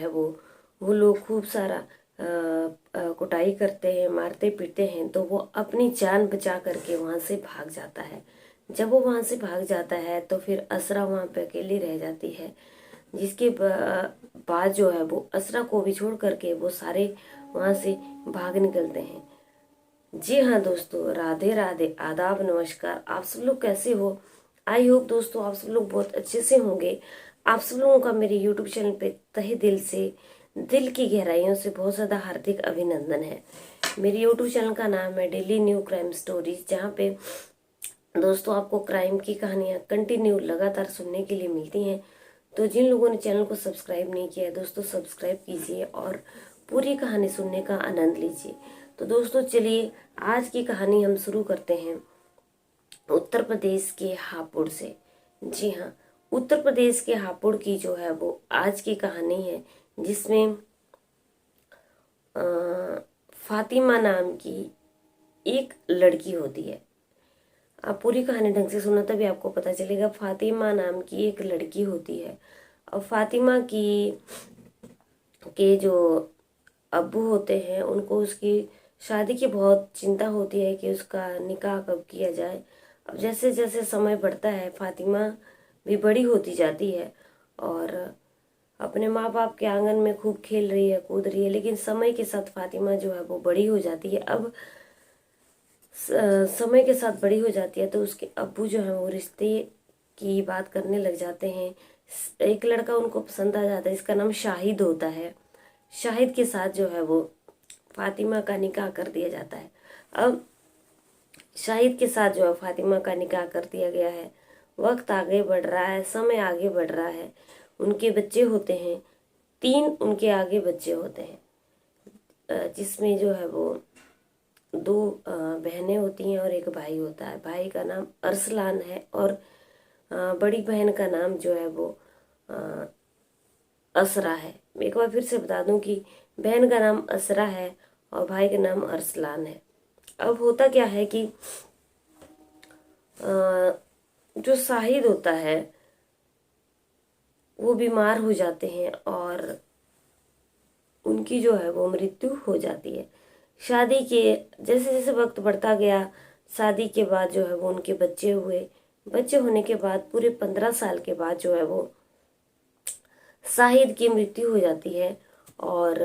है वो लोग खूब सारा कुटाई करते हैं, मारते पीटते हैं, तो वो अपनी जान बचा करके वहाँ से भाग जाता है। जब वो वहाँ से भाग जाता है तो फिर असरा वहाँ पे अकेली रह जाती है, जिसके बाद जो है वो असरा को भी छोड़ करके वो सारे वहाँ से भाग निकलते हैं। जी हाँ दोस्तों, राधे राधे, आदाब, नमस्कार। आप सब लोग कैसे हो? आई होप दोस्तों आप सब लोग बहुत अच्छे से होंगे। आप सब लोगों का मेरे यूट्यूब चैनल पे तहे दिल से, दिल की गहराइयों से बहुत ज़्यादा हार्दिक अभिनंदन है। मेरे यूट्यूब चैनल का नाम है डेली न्यू क्राइम स्टोरीज, जहाँ पे दोस्तों आपको क्राइम की कहानियाँ कंटिन्यू लगातार सुनने के लिए मिलती हैं। तो जिन लोगों ने चैनल को सब्सक्राइब नहीं किया है दोस्तों, सब्सक्राइब कीजिए और पूरी कहानी सुनने का आनंद लीजिए। तो दोस्तों चलिए आज की कहानी हम शुरू करते हैं उत्तर प्रदेश के हापुड़ से। जी हाँ, उत्तर प्रदेश के हापुड़ की जो है वो आज की कहानी है, जिसमें फातिमा नाम की एक लड़की होती है। आप पूरी कहानी ढंग से सुनो तभी आपको पता चलेगा। फातिमा नाम की एक लड़की होती है और फातिमा की के जो अब्बू होते हैं उनको उसकी शादी की बहुत चिंता होती है कि उसका निकाह कब किया जाए। अब जैसे जैसे समय बढ़ता है फातिमा भी बड़ी होती जाती है और अपने माँ बाप के आंगन में खूब खेल रही है, कूद रही है, लेकिन समय के साथ फातिमा जो है वो बड़ी हो जाती है। अब समय के साथ बड़ी हो जाती है तो उसके अब्बू जो है वो रिश्ते की बात करने लग जाते हैं। एक लड़का उनको पसंद आ जाता है, इसका नाम शाहिद होता है। शाहिद के साथ जो है वो फातिमा का निकाह कर दिया जाता है। अब शाहिद के साथ जो है फातिमा का निकाह कर दिया गया है। वक्त आगे बढ़ रहा है, समय आगे बढ़ रहा है। उनके बच्चे होते हैं, 3 उनके आगे बच्चे होते हैं, जिसमें जो है वो 2 बहनें होती हैं और एक भाई होता है। भाई का नाम अरसलान है और बड़ी बहन का नाम जो है वो अ, असरा है। एक बार फिर से बता दूं कि बहन का नाम असरा है और भाई का नाम अरसलान है। अब होता क्या है कि जो शाहिद होता है वो बीमार हो जाते हैं और उनकी जो है वो मृत्यु हो जाती है। शादी के जैसे जैसे वक्त बढ़ता गया, शादी के बाद जो है वो उनके बच्चे हुए। बच्चे होने के बाद पूरे 15 साल के बाद जो है वो शाहिद की मृत्यु हो जाती है और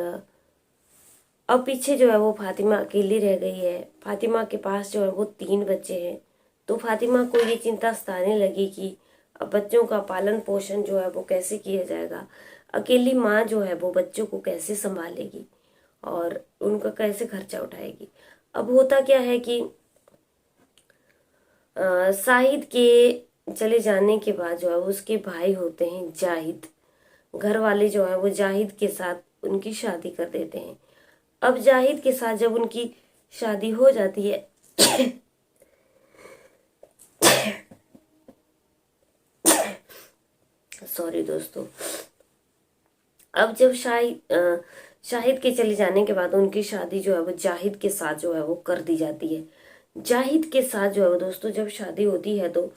अब पीछे जो है वो फातिमा अकेली रह गई है। फातिमा के पास जो है वो 3 बच्चे हैं। तो फातिमा को ये चिंता सताने लगी कि अब बच्चों का पालन पोषण जो है वो कैसे किया जाएगा। अकेली माँ जो है वो बच्चों को कैसे संभालेगी और उनका कैसे खर्चा उठाएगी। अब होता क्या है कि शाहिद के चले जाने के बाद जो है उसके भाई होते हैं जाहिद। घर वाले जो है वो जाहिद के साथ उनकी शादी कर देते हैं। अब जाहिद के साथ जब उनकी शादी हो जाती है सॉरी दोस्तों। अब जब शाहिद के चले जाने के बाद उनकी शादी जो है वो जाहिद के साथ जो है वो कर दी जाती है। जाहिद के साथ जो है वो दोस्तों जब शादी होती है तो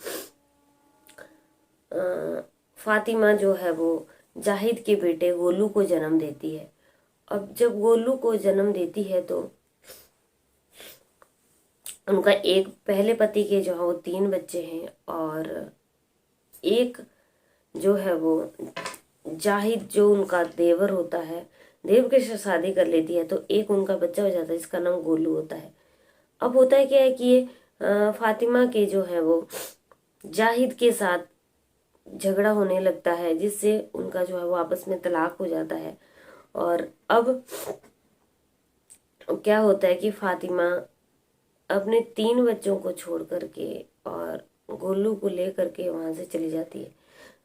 फातिमा जो है वो जाहिद के बेटे गोलू को जन्म देती है। अब जब गोलू को जन्म देती है तो उनका एक पहले पति के जो है वो 3 बच्चे हैं और एक जो है वो जाहिद जो उनका देवर होता है, देव के साथ शादी कर लेती है तो एक उनका बच्चा हो जाता है जिसका नाम गोलू होता है। अब होता है क्या है कि ये फातिमा के जो है वो जाहिद के साथ झगड़ा होने लगता है, जिससे उनका जो है वो आपस में तलाक हो जाता है। और अब क्या होता है कि फातिमा अपने 3 बच्चों को छोड़ करके और गोलू को ले करके वहां से चली जाती है।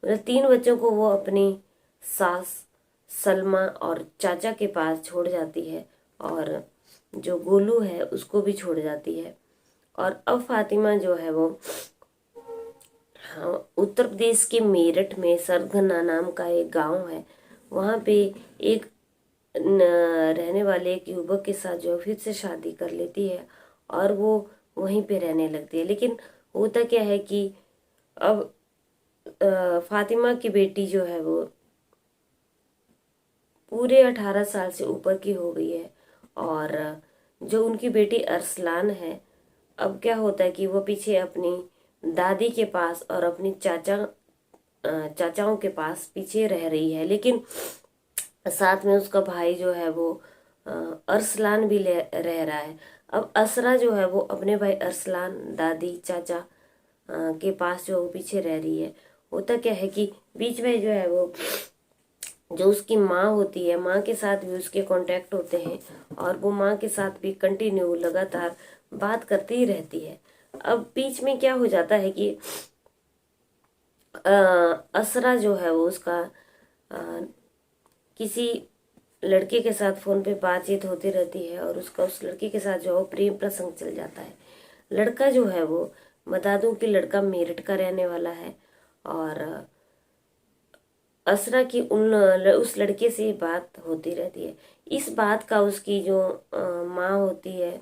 मतलब 3 बच्चों को वो अपनी सास सलमा और चाचा के पास छोड़ जाती है और जो गोलू है उसको भी छोड़ जाती है। और अब फातिमा जो है वो हाँ, उत्तर प्रदेश के मेरठ में सरगना नाम का एक गांव है, वहाँ पे एक रहने वाले एक युवक के साथ जो फिर से शादी कर लेती है और वो वहीं पे रहने लगती है। लेकिन होता क्या है कि अब फातिमा की बेटी जो है वो पूरे 18 साल से ऊपर की हो गई है। और जो उनकी बेटी अरसलान है, अब क्या होता है कि वो पीछे अपनी दादी के पास और अपनी चाचाओं के पास पीछे रह रही है, लेकिन साथ में उसका भाई जो है वो अरसलान भी रह रहा है। अब असरा जो है वो अपने भाई अरसलान, दादी, चाचा के पास जो वो पीछे रह रही है। होता क्या है कि बीच में जो है वो जो उसकी माँ होती है, माँ के साथ भी उसके कांटेक्ट होते हैं और वो माँ के साथ भी कंटिन्यू लगातार बात करती ही रहती है। अब बीच में क्या हो जाता है कि असरा जो है वो उसका किसी लड़के के साथ फोन पे बातचीत होती रहती है और उसका उस लड़के के साथ जो है प्रेम प्रसंग चल जाता है। लड़का जो है वो, बता दूं कि लड़का मेरठ का रहने वाला है और असरा की उस लड़के से बात होती रहती है। इस बात का उसकी जो माँ होती है,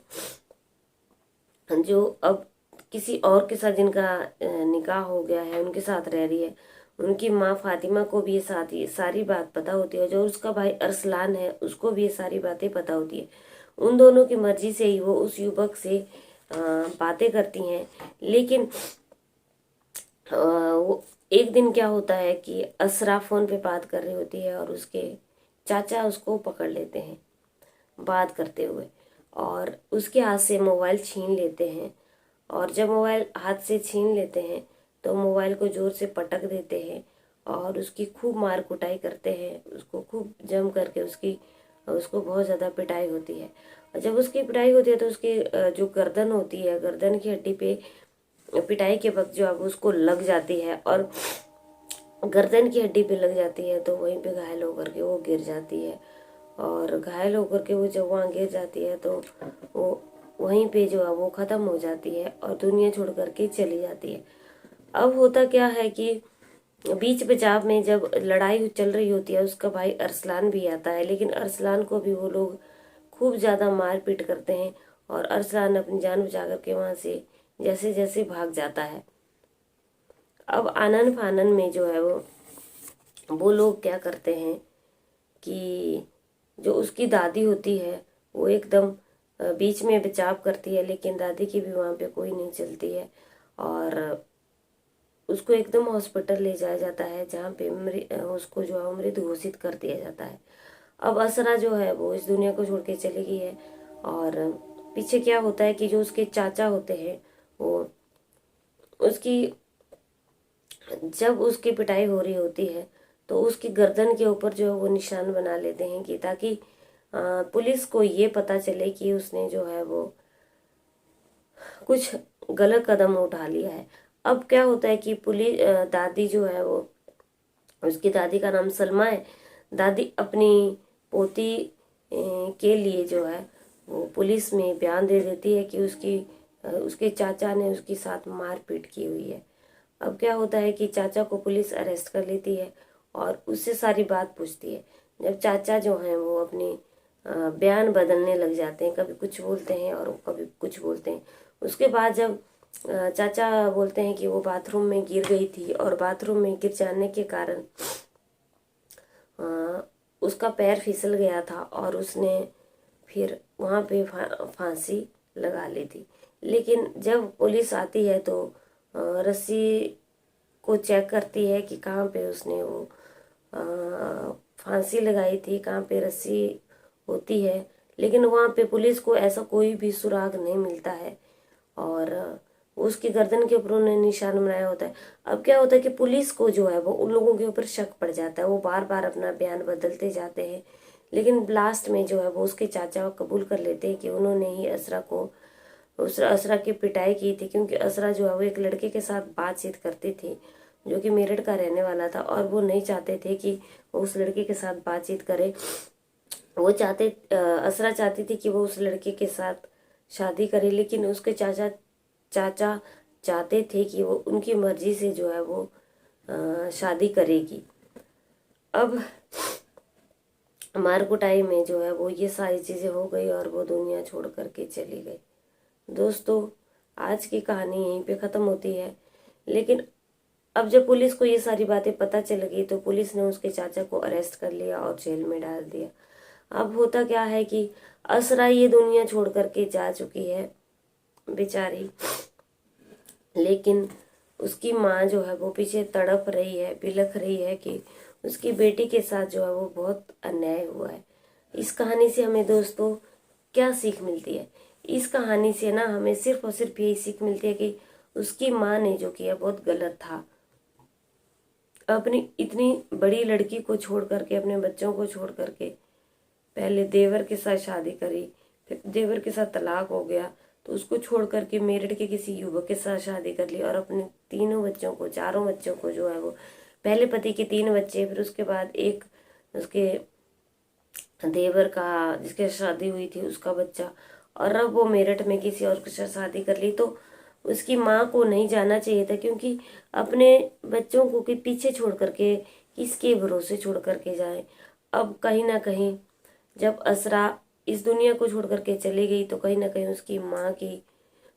जो अब किसी और के साथ जिनका निकाह हो गया है, उनके साथ रह रही है, उनकी माँ फातिमा को भी ये सारी बात पता होती है। जो उसका भाई अरसलान है उसको भी ये सारी बातें पता होती है। उन दोनों की मर्जी से ही वो उस युवक से बातें करती हैं। लेकिन वो एक दिन क्या होता है कि असरा फोन पे बात कर रही होती है और उसके चाचा उसको पकड़ लेते हैं बात करते हुए और उसके हाथ से मोबाइल छीन लेते हैं। और जब मोबाइल हाथ से छीन लेते हैं तो मोबाइल को जोर से पटक देते हैं और उसकी खूब मार कुटाई करते हैं। उसको खूब जम करके उसको बहुत ज़्यादा पिटाई होती है। और जब उसकी पिटाई होती है तो उसकी जो गर्दन होती है, गर्दन की हड्डी पे पिटाई के वक्त जो अब उसको लग जाती है और गर्दन की हड्डी पे लग जाती है तो वहीं पे घायल होकर के वो गिर जाती है। और घायल होकर के वो जब वहाँ गिर जाती है तो वो वहीं पे जो है वो खत्म हो जाती है और दुनिया छोड़ करके चली जाती है। अब होता क्या है कि बीच बचाव में जब लड़ाई चल रही होती है, उसका भाई अरसलान भी आता है, लेकिन अरसलान को भी वो लोग खूब ज्यादा मार पीट करते हैं और अरसलान अपनी जान बचा करके वहां से जैसे जैसे भाग जाता है। अब आनन फानन में जो है वो लोग क्या करते हैं कि जो उसकी दादी होती है वो एकदम बीच में बचाव करती है, लेकिन दादी की भी वहाँ पे कोई नहीं चलती है और उसको एकदम हॉस्पिटल ले जाया जाता है जहाँ पे उसको जो है मृत घोषित कर दिया जाता है। अब असरा जो है वो इस दुनिया को छोड़ के चली गई है और पीछे क्या होता है कि जो उसके चाचा होते हैं वो उसकी जब उसकी पिटाई हो रही होती है तो उसकी गर्दन के ऊपर जो है वो निशान बना लेते हैं कि ताकि पुलिस को ये पता चले कि उसने जो है वो कुछ गलत कदम उठा लिया है। अब क्या होता है कि पुलिस दादी जो है वो, उसकी दादी का नाम सलमा है, दादी अपनी पोती के लिए जो है वो पुलिस में बयान दे देती है कि उसके चाचा ने उसके साथ मारपीट की हुई है। अब क्या होता है कि चाचा को पुलिस अरेस्ट कर लेती है और उससे सारी बात पूछती है। जब चाचा जो हैं वो अपनी बयान बदलने लग जाते हैं, कभी कुछ बोलते हैं और कभी कुछ बोलते हैं। उसके बाद जब चाचा बोलते हैं कि वो बाथरूम में गिर गई थी और बाथरूम में गिर जाने के कारण उसका पैर फिसल गया था और उसने फिर वहाँ पे फांसी लगा ली थी। लेकिन जब पुलिस आती है तो रस्सी को चेक करती है कि कहाँ पे उसने वो फांसी लगाई थी, कहाँ पे रस्सी होती है, लेकिन वहाँ पे पुलिस को ऐसा कोई भी सुराग नहीं मिलता है और उसकी गर्दन के ऊपर उन्होंने निशान बनाया होता है। अब क्या होता है कि पुलिस को जो है वो उन लोगों के ऊपर शक पड़ जाता है, वो बार बार अपना बयान बदलते जाते हैं, लेकिन लास्ट में जो है वो उसके चाचा कबूल कर लेते हैं कि उन्होंने ही असरा की पिटाई की थी, क्योंकि असरा जो है वो एक लड़के के साथ बातचीत करती थी जो कि मेरठ का रहने वाला था और वो नहीं चाहते थे कि वो उस लड़के के साथ बातचीत करे। वो असरा चाहती थी कि वो उस लड़के के साथ शादी करे, लेकिन उसके चाचा चाचा चाहते थे कि वो उनकी मर्जी से जो है वो शादी करेगी। अब मार कुटाई में जो है वो ये सारी चीजें हो गई और वो दुनिया छोड़ करके चली गई। दोस्तों, आज की कहानी यहीं पे ख़त्म होती है, लेकिन अब जब पुलिस को ये सारी बातें पता चल गई तो पुलिस ने उसके चाचा को अरेस्ट कर लिया और जेल में डाल दिया। अब होता क्या है कि असरा ये दुनिया छोड़ करके जा चुकी है बेचारी, लेकिन उसकी माँ जो है वो पीछे तड़प रही है, बिलख रही है कि उसकी बेटी के साथ जो है वो बहुत अन्याय हुआ है। इस कहानी से हमें दोस्तों क्या सीख मिलती है? इस कहानी से ना हमें सिर्फ और सिर्फ यही सीख मिलती है कि उसकी माँ ने जो किया बहुत गलत था। अपनी इतनी बड़ी लड़की को छोड़ करके, अपने बच्चों को छोड़ करके पहले देवर के साथ शादी करी, फिर देवर के साथ तलाक हो गया तो उसको छोड़ करके मेरठ के किसी युवक के साथ शादी कर ली और अपने तीनों बच्चों को, चारों बच्चों को जो है वो, पहले पति के 3 बच्चे, फिर उसके बाद एक उसके देवर का जिसके शादी हुई थी उसका बच्चा, और अब वो मेरठ में किसी और के साथ शादी कर ली। तो उसकी माँ को नहीं जाना चाहिए था, क्योंकि अपने बच्चों को के पीछे छोड़ करके किसके भरोसे छोड़ करके जाए। अब कहीं ना कहीं जब असरा इस दुनिया को छोड़ करके चली गई तो कहीं ना कहीं उसकी माँ की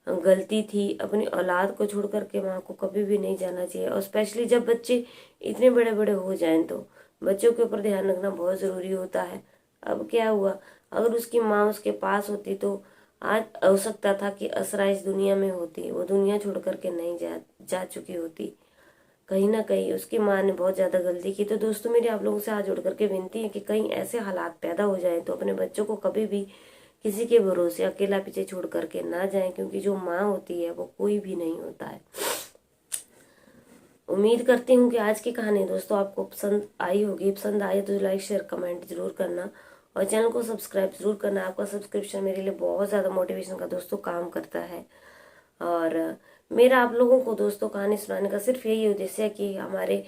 गलती थी। अपनी औलाद को छोड़ करके माँ को कभी भी नहीं जाना चाहिए, और स्पेशली जब बच्चे इतने बड़े बड़े हो जाएं तो बच्चों के ऊपर ध्यान रखना बहुत ज़रूरी होता है। अब क्या हुआ, अगर उसकी माँ उसके पास होती तो आज हो सकता था कि असरा इस दुनिया में होती, वो दुनिया छोड़ करके नहीं जा चुकी होती। कहीं ना कहीं उसकी माँ ने बहुत ज़्यादा गलती की। तो दोस्तों मेरी आप लोगों से हाथ जोड़ करके विनती है कि कहीं ऐसे हालात पैदा हो जाए तो अपने बच्चों को कभी भी किसी के भरोसे अकेला पीछे छोड़ करके ना जाएं, क्योंकि जो माँ होती है वो कोई भी नहीं होता है। उम्मीद करती हूँ कि आज की कहानी दोस्तों आपको पसंद आई होगी। पसंद आई तो लाइक शेयर कमेंट जरूर करना और चैनल को सब्सक्राइब जरूर करना। आपका सब्सक्रिप्शन मेरे लिए बहुत ज़्यादा मोटिवेशन का दोस्तों काम करता है। और मेरा आप लोगों को दोस्तों कहानी सुनाने का सिर्फ यही उद्देश्य है कि हमारे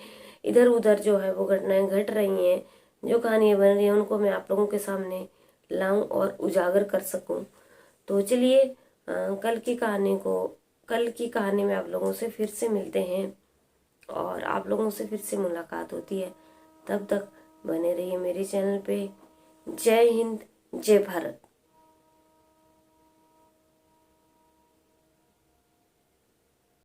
इधर उधर जो है वो घटनाएं घट रही हैं, जो कहानियाँ बन रही हैं उनको मैं आप लोगों के सामने लाऊं और उजागर कर सकूं। तो चलिए कल की कहानी में आप लोगों से फिर से मिलते हैं और आप लोगों से फिर से मुलाकात होती है। तब तक बने रहिए मेरे चैनल पे। जय हिंद, जय भारत।